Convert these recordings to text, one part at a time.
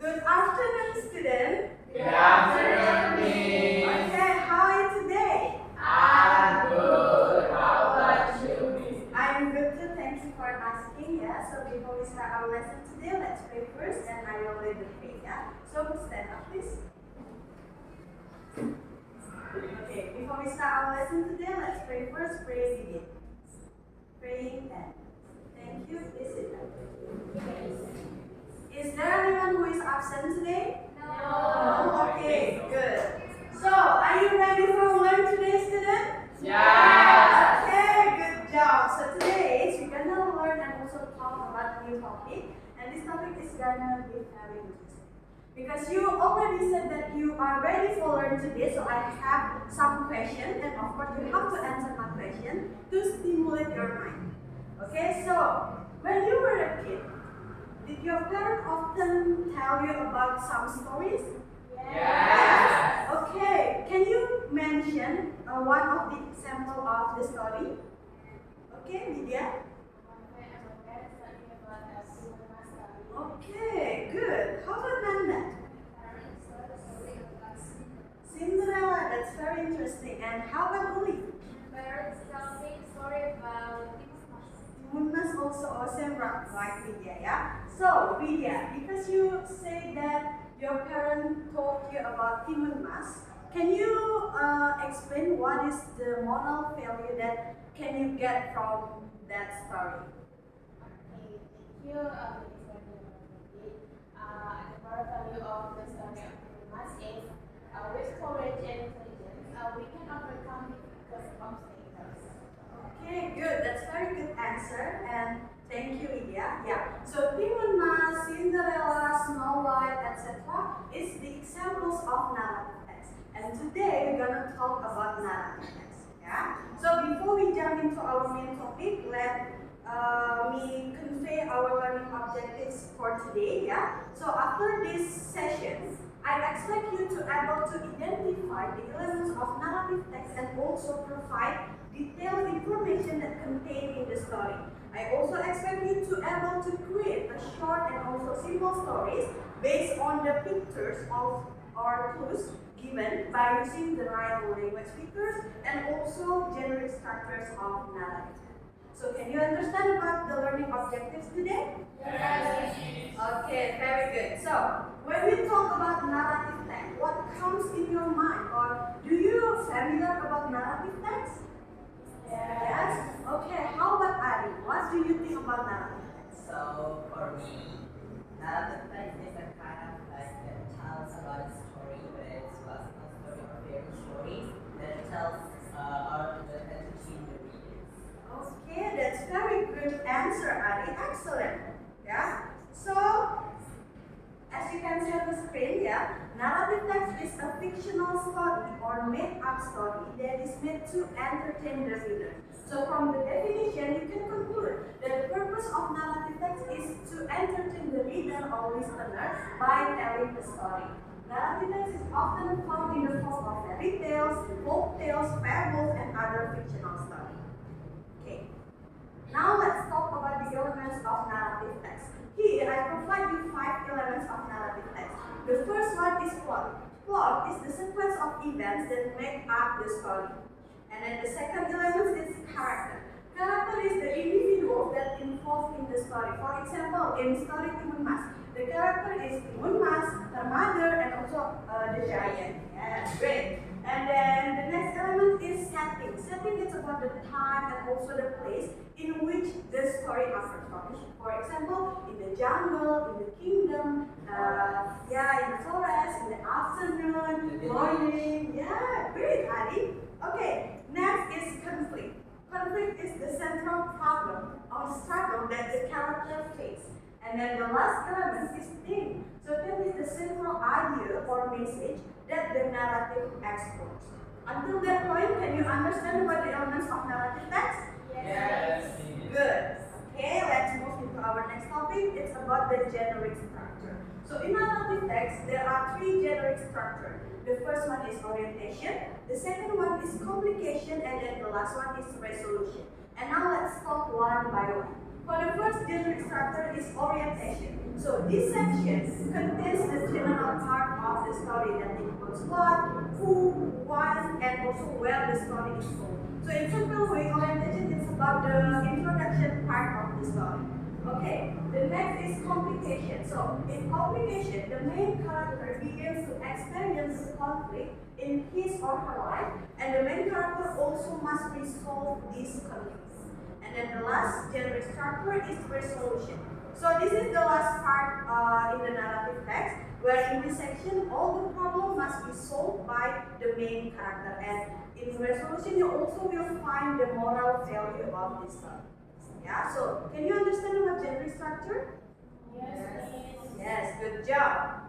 Good afternoon, student. Good afternoon, Miss. Okay, how are you today? I'm good. How about you, Miss? I'm good too. Thank you for asking. Yeah. So before we start our lesson today, let's pray first, and I will lead the prayer. Yeah. So stand up, please. Okay. Before we start our lesson today, let's pray first. Pray begin. Praying and thank you. Is it? Is there anyone who is absent today? No. Okay, good. So, are you ready for learn today, student? Yes. Okay, good job. So today we're gonna learn and also talk about a new topic, and this topic is gonna be very interesting because you already said that you are ready for learn today. So I have some questions, and of course you have to answer my question to stimulate your mind. Okay, so when you were a kid, did your parents often tell you about some stories? Yes. Okay, can you mention one of the example of the story? Okay, Vidya? Okay, good. How about Nanda? Cinderella, that's very interesting. And how about Uli? Parents tell me a story about Munmas also awesome like Vidya, yeah? So, Vidya, because you say that your parent told you about Timun Mas, can you explain what is the moral value that can you get from that story? Okay, thank you. The moral value of the story of Mas is with courage and intelligence, we can overcome difficult obstacles. Okay, good. That's very good answer. And thank you, Vidya. Yeah. So Timun Mas, Cinderella, Snow White, etc. is the examples of narrative text. And today we're gonna talk about narrative text. Yeah. So before we jump into our main topic, let me convey our learning objectives for today. Yeah. So after this session, I expect you to able to identify the elements of narrative text and also provide detailed information that contained in the story. I also expect you to able to create a short and also simple stories based on the pictures of or clues given by using the right language features and also generic structures of narrative. So can you understand about the learning objectives today? Yes. Okay, very good. So when we talk about narrative text, what comes in your mind, or do you familiar about narrative text? Yes. Okay. How about Ari? What do you think about narrative text? So for me, narrative text is a kind of like that tells about a story, whether it's classical story or fairy stories that tells or that entertain the readers. Okay, that's very good answer, Ari. Excellent. Yeah. So as you can see on the screen, yeah, narrative text is a fictional story or made-up story that is meant to entertain the reader. So from the definition, you can conclude that the purpose of narrative text is to entertain the reader or listener by telling the story. Narrative text is often found in the form of fairy tales, folk tales, fables, and other fictional stories. Okay. Now let's talk about the elements of narrative text. Here I provide you 5 elements of narrative text. The first one is plot. Plot is the sequence of events that make up the story. And then the second element is character. Character is the individual that involved in the story. For example, in story Timun Mas, the character is Timun Mas, her mother, and also the giant. Yes, great. And then the next element is setting. Setting is about the time and also the place in which the story occurs. For example, in the jungle, in the kingdom, in the forest, in the afternoon, morning. Yeah, great, Adi. Okay, next is conflict. Conflict is the central problem or struggle that the character faces. And then the last element is theme. So that is the central idea or message that the narrative explores. Until that point, can you understand what the elements of narrative text? Yes. Good. Okay, let's move into our next topic. It's about the generic structure. So in narrative text, there are 3 generic structures. The first one is orientation, the second one is complication, and then the last one is resolution. And now let's talk one by one. For the first generic structure is orientation. So this section contains the general part of the story that includes what, who, why, and also where the story is told. So in simple way, orientation is about the introduction part of the story. Okay, the next is complication. So in complication, the main character begins to experience conflict in his or her life, and the main character also must resolve these conflicts. And then the last generic structure is resolution. So this is the last part in the narrative text, where in this section all the problem must be solved by the main character. And in resolution you also will find the moral value of this story. Yeah, so can you understand about generic structure? Yes. Yes, good job.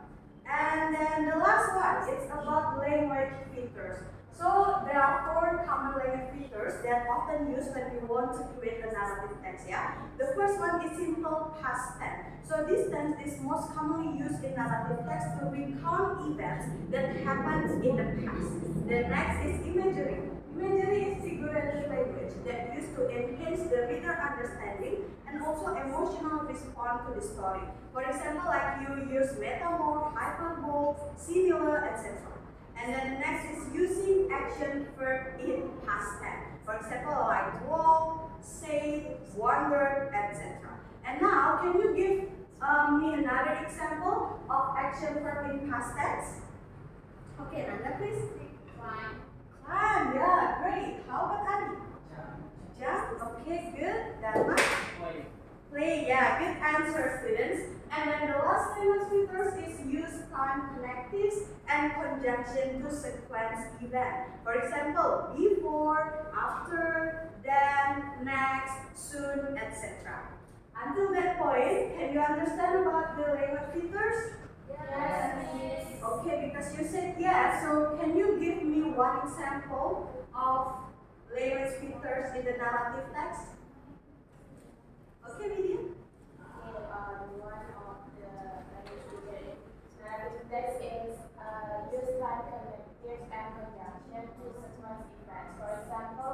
And then the last one, it's about language features. So there are 4 common language features that often used when we want to create a narrative text. Yeah. The first one is simple past tense. So this tense is most commonly used in narrative text to recount events that happened in the past. The next is imagery. Imagery is figurative language that used to enhance the reader understanding and also emotional response to the story. For example, like you use metaphor, hyperbole, simile, etc. And then the next is using action verb in past tense. For example, like walk, say, wonder, etc. And now, can you give me another example of action verb in past tense? Okay, Nanda, please. Fine. Climb, yeah, great. How about Adi? Jump, okay, good. Dharma? Play, yeah, good answer, students. And then the last language features is use time connectives and conjunction to sequence event. For example, before, after, then, next, soon, etc. Until that point, can you understand about the language features? Yes. Okay, because you said yes, so can you give me one example of language features in the narrative text? Okay, Vidya? One of the narrative text is use time connectives and conjunction to sequence events. For example,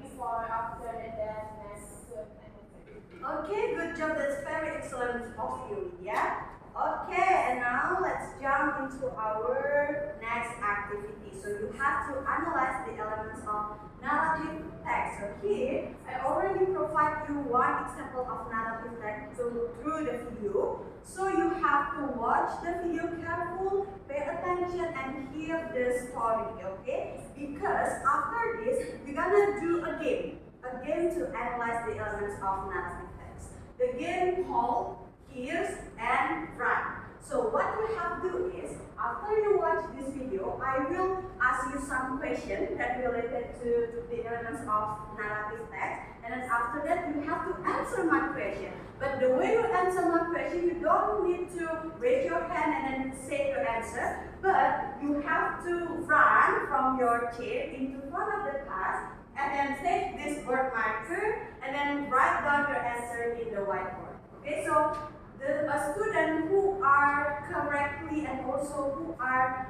before, after, then, next, soon, and etc. Okay, good job. That's very excellent of you, yeah? Okay, and now let's jump into our next activity. So you have to analyze the elements of narrative text. So here, I already provide you one example of narrative text through the video. So you have to watch the video careful, pay attention, and hear the story, okay? Because after this, we're gonna do a game to analyze the elements of narrative text. The game called Hears and Write. So what you have to do is, after you watch this video, I will ask you some questions that related to the elements of narrative text, and then after that you have to answer my question. But the way you answer my question, you don't need to raise your hand and then say your answer, but you have to run from your chair into front of the class and then take this word marker and then write down your answer in the whiteboard. Okay, so a student who are correctly and also who are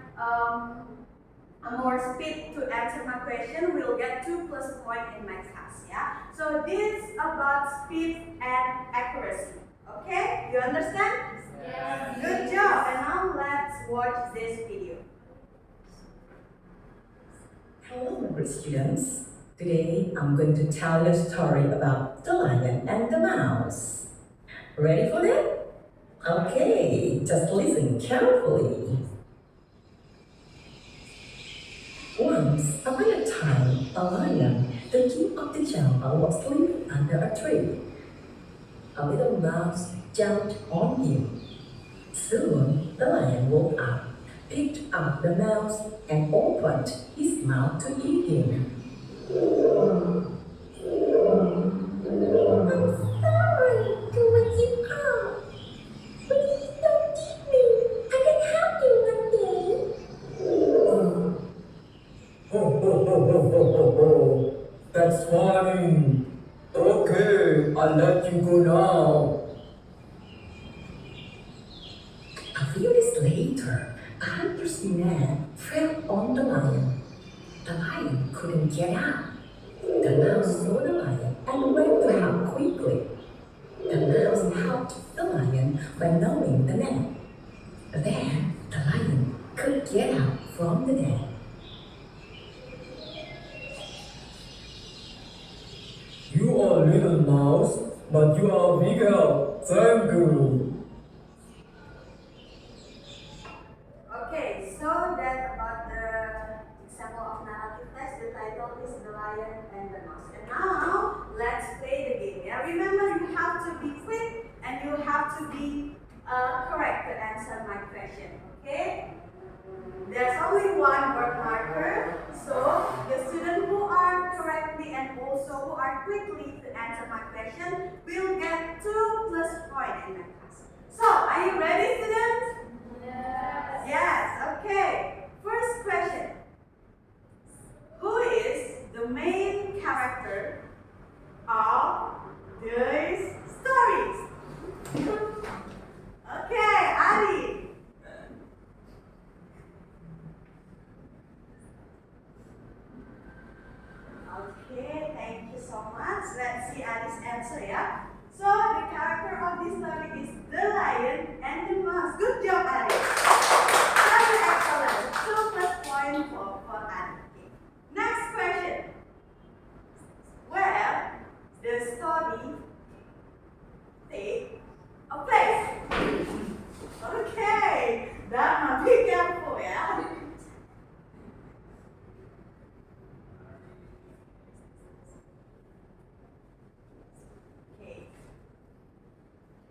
more speed to answer my question will get 2+ points in my class. Yeah. So this is about speed and accuracy. Okay, you understand? Yes. Good job. And now let's watch this video. Hello, my good students. Today I'm going to tell you a story about the lion and the mouse. Ready for that? Okay, just listen carefully. Once upon a time, a lion, the king of the jungle, was sleeping under a tree. A little mouse jumped on him. Soon, the lion woke up, picked up the mouse, and opened his mouth to eat him. I'm sorry to wake you up. Please don't eat me. I can help you one day. Oh, that's funny. Okay, I'll let you go now. A few days later, a hunter's net fell on the lion. The lion couldn't get up. The mouse saw the lion and ran to help quickly. by knowing the name. Then the lion could get out from the den. You are little mouse, but you are bigger than guru. Okay, so that's about the example of narrative text. The title is The Lion and the Mouse. And now, let's play the game. Yeah? Remember, you have to be quick and you have to be correct to answer my question. Okay? There's only one word marker, so the students who are correctly and also who are quickly to answer my question will get 2 plus points in my class. So, are you ready, students? Yes. Yes, okay. First question. Who is the main character of these stories? Okay, Ali. Okay, thank you so much. Let's see Ali's answer, yeah? So, the character of this story is the lion and the mouse. Good job, Ali. Very excellent. 2 plus point for Ali. Okay. Next question. Where the story take a place? Okay, Dharma, be careful, yeah? Okay.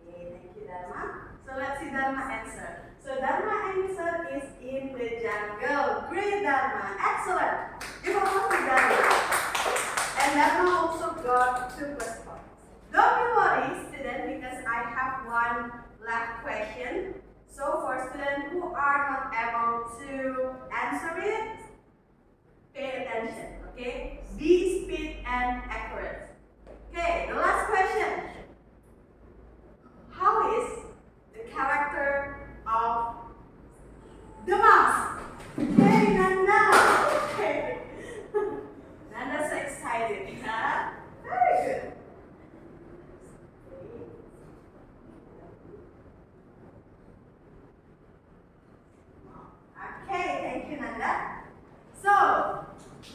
Okay, thank you, Dharma. So let's see Dharma answer. So Dharma answer is in the jungle. Great, Dharma. Excellent. Give a applause to Dharma. And Dharma also got 2 plus points. Don't be worried, student, because I have one last question. So for students who are not able to answer it, pay attention, okay? Be speed and accurate. Okay, the last question. How is the character of the mouse? Okay, Nanda. Okay. Nanda's excited, huh? Very good. Okay, thank you, Nanda. So,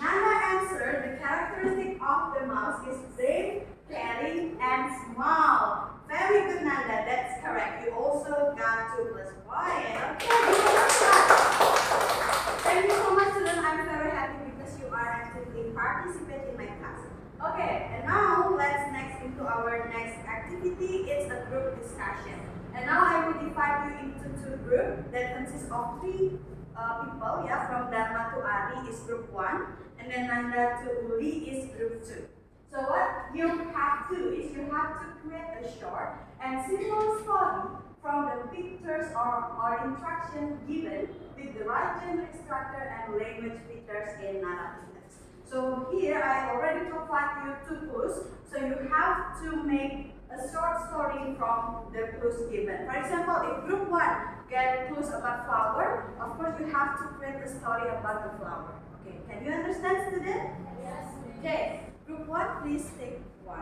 Nanda answered the characteristic of the mouse is brave, caring, and small. Very good, Nanda. That's correct. You also got 2 plus points. Okay, thank you so much, students. I'm very happy because you are actively participating in my class. Okay, and now let's next into our next activity. It's a group discussion. And now I will divide you into 2 groups that consist of 3 people. Yeah, from Dharma to Ari is group 1, and then Nanda to Uli is group 2. So what you have to do is you have to create a short and simple story from the pictures or instructions given with the right gender structure and language features in narrative text. So here I already provide you 2 clues. So you have to make a short story from the clues given. For example, if group 1 get clues about flower, of course you have to create a story about the flower. Okay, can you understand, student? Yes. Okay. Group 1, please take 1.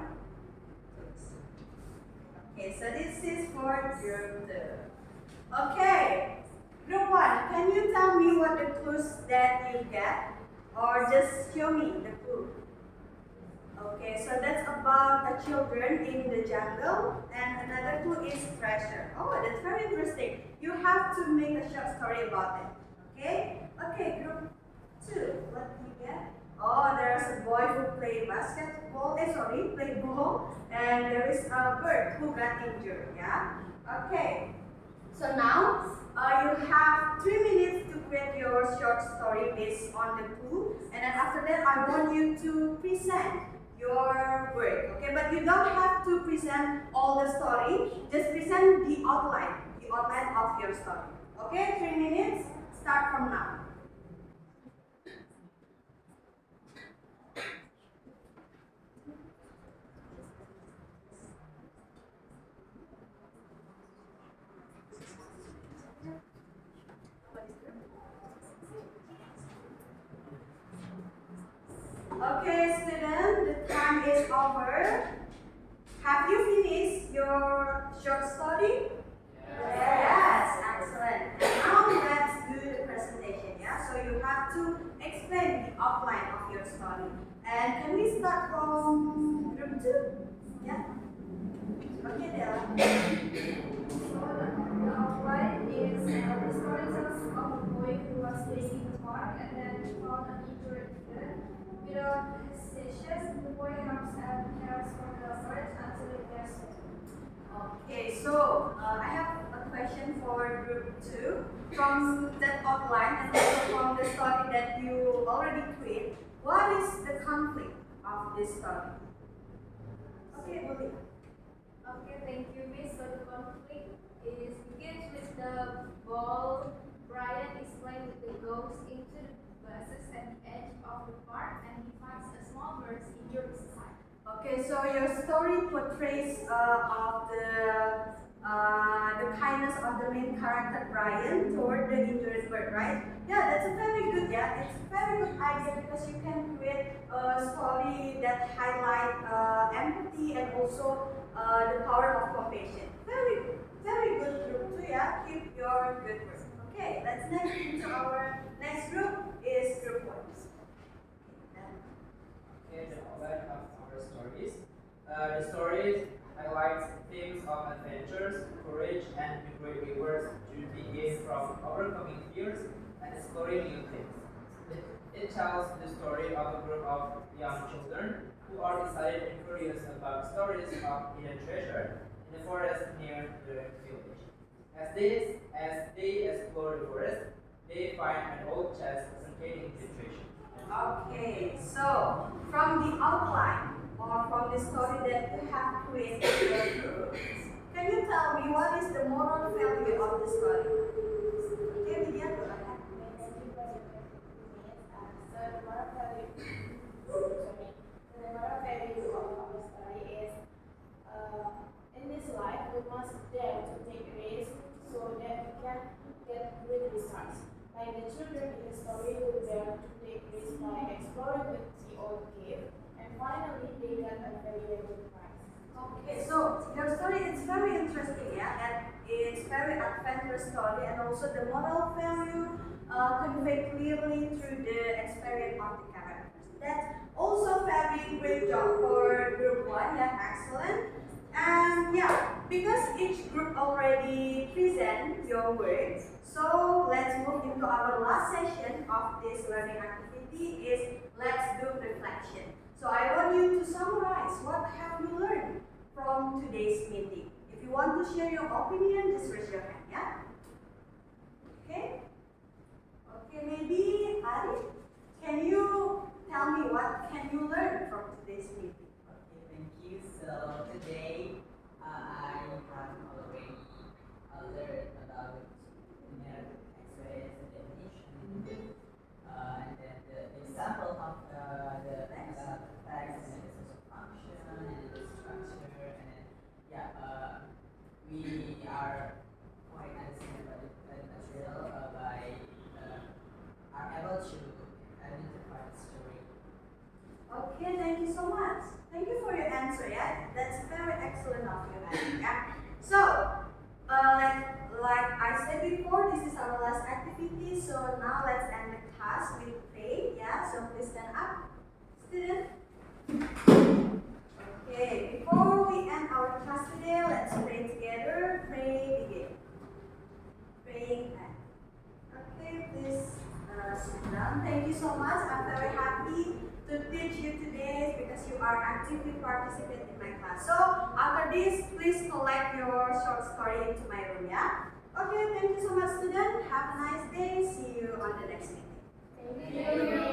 Okay, so this is for group 2. Okay, group 1, can you tell me what the clues that you get? Or just show me the clue. Okay, so that's about the children in the jungle, and another clue is treasure. Oh, that's very interesting. You have to make a short story about it. Okay? Okay, group 2, what do you get? Oh, there's a boy who played play ball, and there is a bird who got injured, yeah? Okay, so now you have 3 minutes to create your short story based on the clue, and then after that I want you to present your work, okay? But you don't have to present all the story, just present the outline of your story, okay? 3 minutes, start from now. Okay, student, the time is over. Have you finished your short story? Okay, Della. So the outline is the story tells of a boy who was playing in the park and then found an injured kitten. Without hesitation, the boy helps and cares for the bird until it gets better. Okay, so I have a question for group 2. From that outline and also from the story that you already create, what is the conflict of this story? Okay, Bully. Okay, thank you, Miss. So the conflict begins with the ball. Brian is playing with the ghost into the grasses at the edge of the park, and he finds a small bird injured his side. Okay, so your story portrays of the kindness of the main character Brian toward the injured bird, right? Yeah, that's a very good. Yeah, it's a very good idea because you can create a story that highlight empathy and also the power of compassion. Very good group too. Yeah, keep your good work. Okay, let's next into our next group is group 1. Okay, the outline of our stories. The stories highlights themes of adventures, courage, and great rewards to be gained from overcoming fears and exploring new things. It tells the story of a group of young children who are excited and curious about stories of hidden treasure in the forest near the village. As they explore the forest, they find an old chest containing the treasure. Okay, so from the outline or from the story that you have created in your group, can you tell me what is the moral value of the story? Okay, Vidya, go ahead. So the moral value, the moral value of our story is, in this life we must dare to take risks so that we can get good results. Like the children in the story who dare to take risks by exploring the old cave, and finally they got a very good prize. Okay, so your story is very interesting, yeah, and it's very adventurous story, and also the moral value conveyed clearly through the experience of the characters. That's also very great job for group 1, yeah, excellent. And yeah, because each group already present your work, so let's move into our last session of this learning activity is let's do reflection. So I want you to summarize what have you learned from today's meeting. If you want to share your opinion, just raise your hand, yeah? Okay? Okay, maybe Ari, can you tell me what can you learn from today's meeting? Okay, thank you. So today I have already learned about X-rays and definition, and then the example of the facts and the social function and the structure, and then we are quite understand about the material by are able to identify the story. Okay, thank you so much. Thank you for your answer, yeah? That's very excellent of you, Annie, yeah? So, like I said before, this is our last activity, so now let's end the class with pray, yeah? So please stand up, student. Okay, before we end our class today, let's pray together. Pray begin. Praying end. Okay, please sit down. Thank you so much. I'm very happy to teach you today because you are actively participating in my class. So after this, please collect your short story into my room, yeah? Okay, thank you so much, student. Have a nice day. See you on the next meeting. Thank you.